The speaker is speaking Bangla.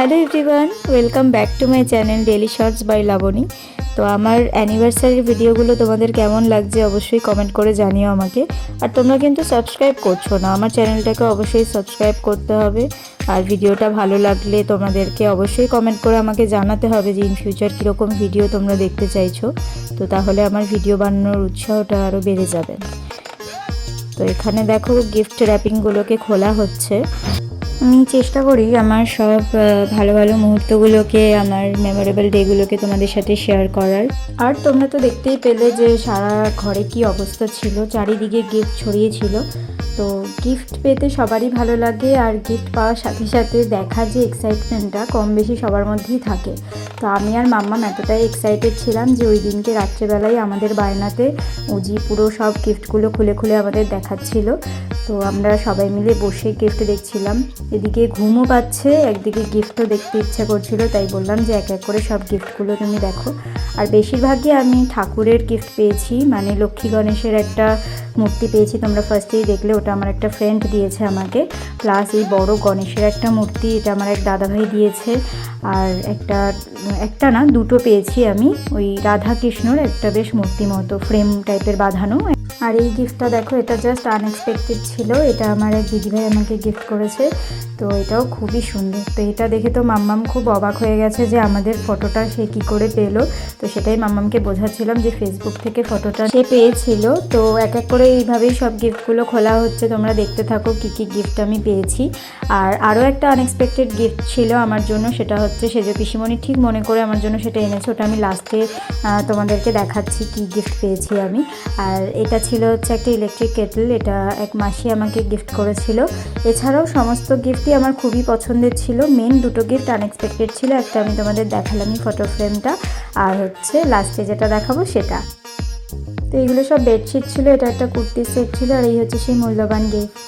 Hello everyone, welcome back to my channel daily shorts by Labani. তো আমার অ্যানিভার্সারির ভিডিওগুলো তোমাদের কেমন লাগছে অবশ্যই কমেন্ট করে জানিও আমাকে। আর তোমরা কিন্তু সাবস্ক্রাইব করছো না, আমার চ্যানেলটাকে অবশ্যই সাবস্ক্রাইব করতে হবে। আর ভিডিওটা ভালো লাগলে তোমাদেরকে অবশ্যই কমেন্ট করে আমাকে জানাতে হবে যে ইন ফিউচার কীরকম ভিডিও তোমরা দেখতে চাইছো। তো তাহলে আমার ভিডিও বানানোর উৎসাহটা আরও বেড়ে যাবে। তো এখানে দেখো গিফট র্যাপিংগুলোকে খোলা হচ্ছে। আমি চেষ্টা করি আমার সব ভালো ভালো মুহূর্তগুলোকে, আমার মেমোরেবল ডেগুলোকে তোমাদের সাথে শেয়ার করার। আর তোমরা তো দেখতেই পেলে যে সারা ঘরে কি অবস্থা ছিল, চারিদিকে গিফট ছড়িয়ে ছিল। তো গিফট পেতে সবারই ভালো লাগে, আর গিফট পাওয়ার সাথে সাথে দেখার যে এক্সাইটমেন্টটা কম বেশি সবার মধ্যেই থাকে। তো আমি আর মাম্মাম এতটাই এক্সাইটেড ছিলাম যে ওই দিনকে রাত্রেবেলায় আমাদের বায়নাতে উজি পুরো সব গিফটগুলো খুলে খুলে আমাদের দেখাচ্ছিল। তো আমরা সবাই মিলে বসে গিফট দেখছিলাম, এদিকে ঘুমও পাচ্ছে, একদিকে গিফটও দেখতে ইচ্ছা করছিল। তাই বললাম যে এক এক করে সব গিফটগুলো তুমি দেখো। আর বেশিরভাগই আমি ঠাকুরের গিফট পেয়েছি, মানে লক্ষ্মী গণেশের একটা মূর্তি পেয়েছি, তোমরা ফার্স্টেই দেখলে, ওটা আমার একটা ফ্রেন্ড দিয়েছে আমাকে। প্লাস এই বড় গণেশের একটা মূর্তি, এটা আমার এক দাদাভাই দিয়েছে। আর একটা না দুটো পেয়েছি আমি, ওই রাধা কৃষ্ণর একটা বেশ মূর্তি মতো ফ্রেম টাইপের বাঁধানো। আর এই গিফটটা দেখো, এটা জাস্ট আনএক্সপেক্টেড ছিল, এটা আমার এক দিদিভাই আমাকে গিফট করেছে। তো এটাও খুবই সুন্দর। তো এটা দেখে তো মাম্মাম খুব অবাক হয়ে গেছে যে আমাদের ফটোটা সে কী করে পেলো। তো সেটাই মাম্মামকে বোঝাচ্ছিলাম যে ফেসবুক থেকে ফটোটা সে পেয়েছিল। তো এক এক করে এইভাবেই সব গিফটগুলো খোলা হচ্ছে, তোমরা দেখতে থাকো কী কী গিফট আমি পেয়েছি। আর আরও একটা আনএক্সপেক্টেড গিফট ছিল আমার জন্য, সেটা হচ্ছে সেজ পিসিমণি ঠিক মনে করে আমার জন্য সেটা এনেছে, ওটা আমি লাস্টে তোমাদেরকে দেখাচ্ছি কী গিফট পেয়েছি আমি। আর এটা ছিল হচ্ছে একটা ইলেকট্রিক কেটল, এটা এক মাসি আমাকে গিফট করেছিল। এছাড়াও সমস্ত গিফটই আমার খুবই পছন্দের ছিল, মেন দুটো গিফট আনএক্সপেক্টেড ছিল, একটা আমি তোমাদের দেখালামই ফটো ফ্রেমটা, আর হচ্ছে লাস্টে যেটা দেখাবো সেটা। তো এইগুলো সব বেডশিট ছিল, এটা একটা কুর্তির সেট ছিল, আর এই হচ্ছে সেই মূল্যবান গিফট।